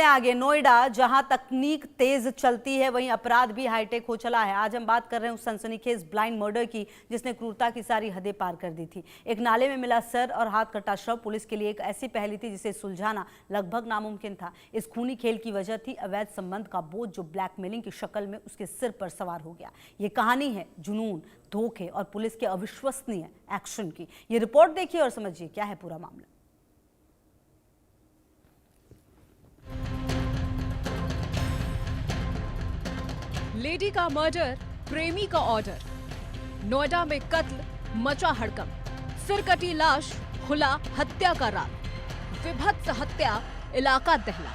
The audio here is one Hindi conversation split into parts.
आगे नोएडा जहां तकनीक तेज चलती है वहीं अपराध भी हाईटेक हो चला है। आज हम बात कर रहे हैं उस सनसनीखेज ब्लाइंड मर्डर की जिसने क्रूरता की सारी हदें पार कर दी थी। एक नाले में मिला सर और हाथ कटा शव पुलिस के लिए एक ऐसी पहेली थी जिसे सुलझाना लगभग नामुमकिन था। इस खूनी खेल की वजह थी अवैध संबंध का बोझ जो ब्लैकमेलिंग की शक्ल में उसके सिर पर सवार हो गया। ये कहानी है जुनून, धोखे और पुलिस के अविश्वसनीय एक्शन की। ये रिपोर्ट देखिए और समझिए क्या है पूरा मामला। लेडी का मर्डर, प्रेमी का ऑर्डर। नोएडा में कत्ल, मचा हड़कंप, सिर कटी लाश, खुला हत्या का राज। विभत्स हत्या, इलाका दहला।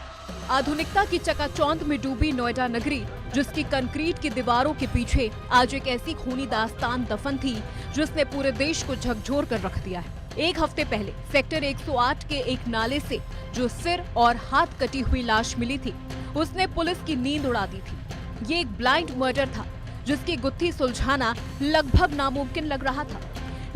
आधुनिकता की चकाचौंध में डूबी नोएडा नगरी, जिसकी कंक्रीट की दीवारों के पीछे आज एक ऐसी खूनी दास्तान दफन थी जिसने पूरे देश को झकझोर कर रख दिया है। एक हफ्ते पहले सेक्टर 108 के एक नाले से जो सिर और हाथ कटी हुई लाश मिली थी, उसने पुलिस की नींद उड़ा दी थी। ये एक ब्लाइंड मर्डर था जिसकी गुत्थी सुलझाना लगभग नामुमकिन लग रहा था।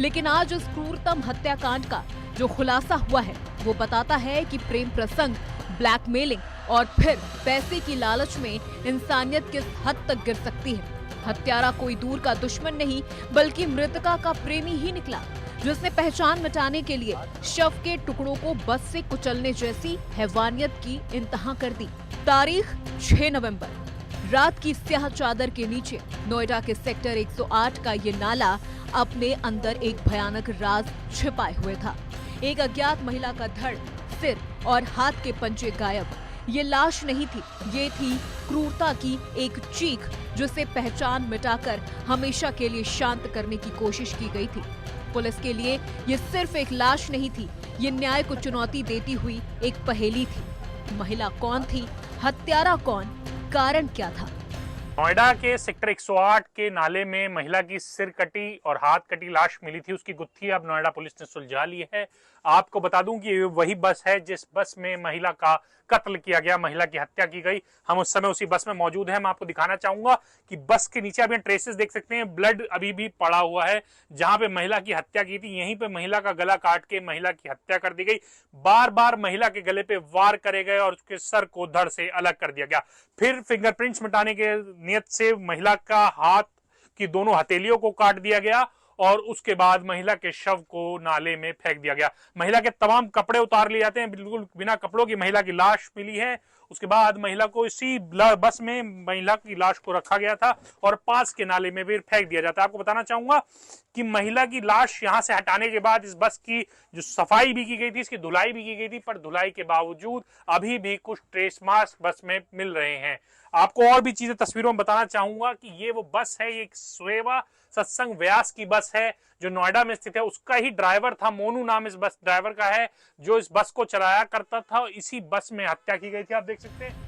लेकिन आज उस क्रूरतम हत्याकांड का जो खुलासा हुआ है वो बताता है कि प्रेम प्रसंग, ब्लैकमेलिंग और फिर पैसे की लालच में इंसानियत किस हद तक गिर सकती है। हत्यारा कोई दूर का दुश्मन नहीं बल्कि मृतका का प्रेमी ही निकला, जिसने पहचान मिटाने के लिए शव के टुकड़ों को बस से कुचलने जैसी हैवानियत की इंतहा कर दी। तारीख 6 नवंबर। रात की स्याह चादर के नीचे नोएडा के सेक्टर 108 का ये नाला अपने अंदर एक भयानक राज छिपाए हुए था। एक अज्ञात महिला का धड़, सिर और हाथ के पंजे गायब। ये लाश नहीं थी, ये थी क्रूरता की एक चीख जिसे पहचान मिटाकर हमेशा के लिए शांत करने की कोशिश की गई थी। पुलिस के लिए ये सिर्फ एक लाश नहीं थी, ये न्याय को चुनौती देती हुई एक पहेली थी। महिला कौन थी, हत्यारा कौन, कारण क्या था? नोएडा के सेक्टर 108 के नाले में महिला की सिर कटी और हाथ कटी लाश मिली थी। उसकी गुत्थी अब नोएडा पुलिस ने सुलझा ली है। आपको बता दूं कि ये वही बस है जिस बस में महिला का कत्ल किया गया, महिला की हत्या की गई। हम उस समय उसी बस में मौजूद हैं। मैं आपको दिखाना चाहूंगा कि बस के नीचे अभी ट्रेसेस देख सकते हैं, ब्लड अभी भी पड़ा हुआ है। जहां पे महिला की हत्या की थी यहीं पे महिला का गला काट के महिला की हत्या कर दी गई। बार बार महिला के गले पे वार करे गए और उसके सर को धड़ से अलग कर दिया गया। फिर फिंगरप्रिंट्स मिटाने के नियत से महिला का हाथ की दोनों हथेलियों को काट दिया गया और उसके बाद महिला के शव को नाले में फेंक दिया गया। महिला के तमाम कपड़े उतार लिए जाते हैं, बिल्कुल बिना कपड़ों की महिला की लाश मिली है। उसके बाद महिला को इसी बस में महिला की लाश को रखा गया था और पास के नाले में भी फेंक दिया जाता है। आपको बताना चाहूंगा कि महिला की लाश यहां से हटाने के बाद इस बस की जो सफाई भी की गई थी, इसकी धुलाई भी की गई थी, पर धुलाई के बावजूद अभी भी कुछ ट्रेस मार्क्स बस में मिल रहे हैं। आपको और भी चीजें तस्वीरों में बताना चाहूंगा कि ये वो बस है, ये सेवा सत्संग व्यास की बस है जो नोएडा में स्थित है। उसका ही ड्राइवर था, मोनू नाम इस बस ड्राइवर का है, जो इस बस को चलाया करता था। इसी बस में हत्या की गई थी, आप देख सकते हैं।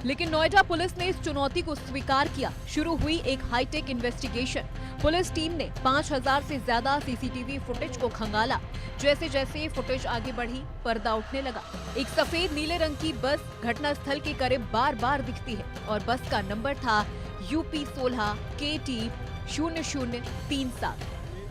लेकिन नोएडा पुलिस ने इस चुनौती को स्वीकार किया। शुरू हुई एक हाईटेक इन्वेस्टिगेशन। पुलिस टीम ने 5000 से ज्यादा सीसीटीवी फुटेज को खंगाला। जैसे जैसे फुटेज आगे बढ़ी, पर्दा उठने लगा। एक सफेद नीले रंग की बस घटनास्थल के करीब बार बार दिखती है और बस का नंबर था UP 16 KT 0037।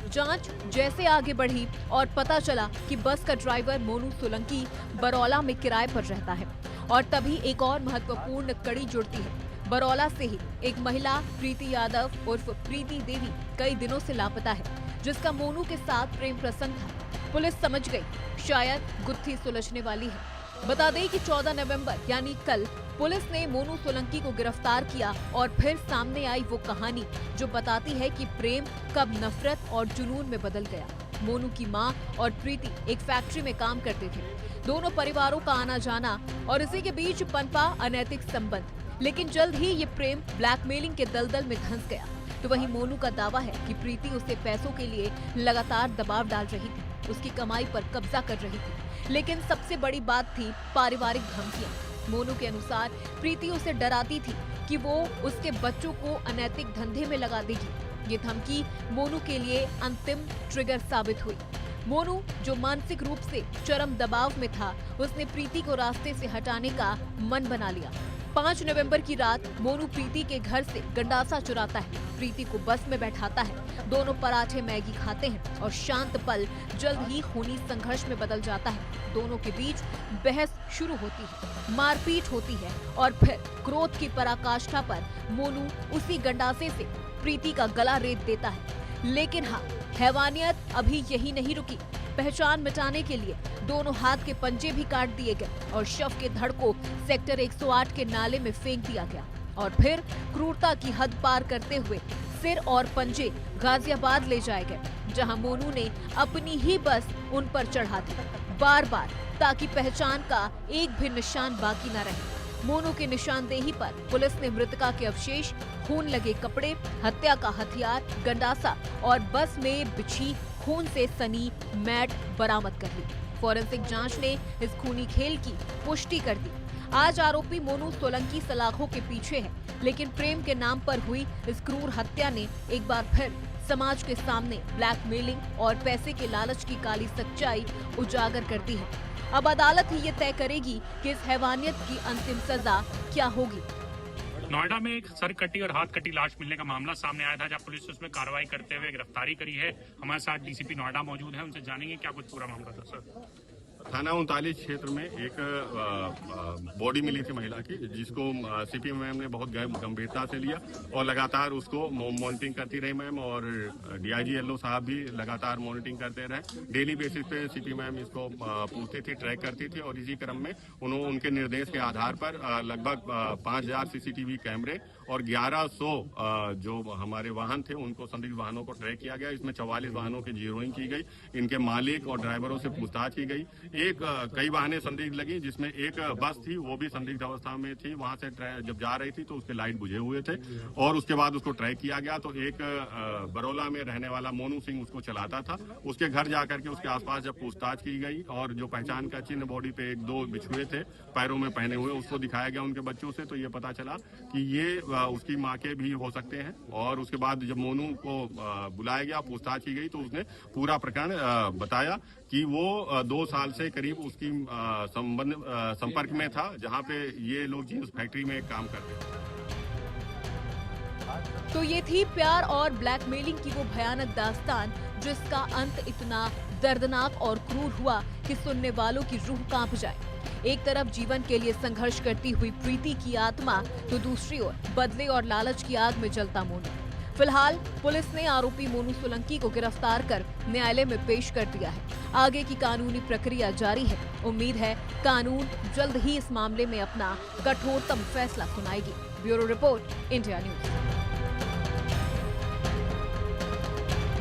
जांच जैसे आगे बढ़ी और पता चला कि बस का ड्राइवर मोनू सोलंकी बरौला में किराए पर रहता है। और तभी एक और महत्वपूर्ण कड़ी जुड़ती है। बरौला से ही एक महिला प्रीति यादव उर्फ प्रीति देवी कई दिनों से लापता है, जिसका मोनू के साथ प्रेम प्रसंग था। पुलिस समझ गई शायद गुत्थी सुलझने वाली है। बता दें कि 14 नवंबर यानी कल पुलिस ने मोनू सोलंकी को गिरफ्तार किया और फिर सामने आई वो कहानी जो बताती है कि प्रेम कब नफरत और जुनून में बदल गया। मोनू की मां और प्रीति एक फैक्ट्री में काम करते थे। दोनों परिवारों का आना जाना और इसी के बीच पनपा अनैतिक संबंध। लेकिन जल्द ही ये प्रेम ब्लैकमेलिंग के दलदल में धंस गया। तो वहीं मोनू का दावा है कि प्रीति उसे पैसों के लिए लगातार दबाव डाल रही थी, उसकी कमाई पर कब्जा कर रही थी। लेकिन सबसे बड़ी बात थी पारिवारिक धमकियां। मोनू के अनुसार प्रीति उसे डराती थी कि वो उसके बच्चों को अनैतिक धंधे में लगा देगी। ये धमकी मोनू के लिए अंतिम ट्रिगर साबित हुई। मोनू जो मानसिक रूप से चरम दबाव में था, उसने प्रीति को रास्ते से हटाने का मन बना लिया। 5 नवंबर की रात मोनू प्रीति के घर से गंडासा चुराता है। प्रीति को बस में बैठाता है। दोनों पराठे मैगी खाते हैं और शांत पल जल्द ही खूनी संघर्ष में बदल जाता है। दोनों के बीच बहस शुरू होती है, मारपीट होती है और फिर क्रोध की पराकाष्ठा पर मोनू उसी गंडासे से प्रीति का गला रेत देता है। लेकिन हाँ, हैवानियत अभी यही नहीं रुकी। पहचान मिटाने के लिए दोनों हाथ के पंजे भी काट दिए गए और शव के धड़ को सेक्टर 108 के नाले में फेंक दिया गया। और फिर क्रूरता की हद पार करते हुए सिर और पंजे गाजियाबाद ले जाए गए, जहां मोनू ने अपनी ही बस उन पर चढ़ा दी बार बार, ताकि पहचान का एक भी निशान बाकी न रहे। मोनू की निशानदेही पर पुलिस ने मृतका के अवशेष, खून लगे कपड़े, हत्या का हथियार, गंडासा और बस में बिछी खून से सनी मैट बरामद कर ली। फोरेंसिक जांच ने इस खूनी खेल की पुष्टि कर दी। आज आरोपी मोनू सोलंकी सलाखों के पीछे है, लेकिन प्रेम के नाम पर हुई इस क्रूर हत्या ने एक बार फिर समाज के सामने ब्लैकमेलिंग और पैसे के लालच की काली सच्चाई उजागर कर दी है। अब अदालत ही ये तय करेगी कि इस हैवानियत की अंतिम सजा क्या होगी। नोएडा में एक सर कटी और हाथ कटी लाश मिलने का मामला सामने आया था, जहां पुलिस ने उसमें कार्रवाई करते हुए गिरफ्तारी करी है। हमारे साथ डीसीपी नोएडा मौजूद है, उनसे जानेंगे क्या कुछ पूरा मामला था। सर, थाना 39 क्षेत्र में एक बॉडी मिली थी महिला की, जिसको सीपी मैम ने बहुत गंभीरता से लिया और लगातार उसको मॉनिटरिंग करती रही मैम, और डीआईजी एलओ साहब भी लगातार मॉनिटरिंग करते रहे। डेली बेसिस पे सीपी मैम इसको पूछती थी, ट्रैक करती थी, और इसी क्रम में उनके निर्देश के आधार पर लगभग 5000 सीसीटीवी कैमरे और 1100 जो हमारे वाहन थे, उनको संदिग्ध वाहनों को ट्रैक किया गया। इसमें 44 वाहनों की जीरोइंग की गई, इनके मालिक और ड्राइवरों से पूछताछ की गई। कई वाहनें संदिग्ध लगी, जिसमें एक बस थी, वो भी संदिग्ध अवस्था में थी। वहां से जब जा रही थी तो उसके लाइट बुझे हुए थे, और उसके बाद उसको ट्रैक किया गया। तो एक बरौला में रहने वाला मोनू सिंह उसको चलाता था। उसके घर जाकर के उसके आसपास जब पूछताछ की गई, और जो पहचान का चिन्ह बॉडी पे 1-2 बिछुए थे पैरों में पहने हुए, उसको दिखाया गया उनके बच्चों से, तो ये पता चला कि ये उसकी माँ के भी हो सकते हैं। और उसके बाद जब मोनू को बुलाया गया, पूछताछ की गई, तो उसने पूरा प्रकरण बताया कि वो 2 साल से करीब उसकी संपर्क में था, जहां पे ये लोग जींस फैक्ट्री में काम करते थे। तो ये थी प्यार और ब्लैकमेलिंग की वो भयानक दास्तान, जिसका अंत इतना दर्दनाक और क्रूर हुआ कि सुनने वालों की रूह कांप जाए। एक तरफ जीवन के लिए संघर्ष करती हुई प्रीति की आत्मा, तो दूसरी ओर बदले और लालच की आग में जलता मोनू। फिलहाल पुलिस ने आरोपी मोनू सोलंकी को गिरफ्तार कर न्यायालय में पेश कर दिया है। आगे की कानूनी प्रक्रिया जारी है। उम्मीद है कानून जल्द ही इस मामले में अपना कठोरतम फैसला सुनाएगी। Bureau report, India news.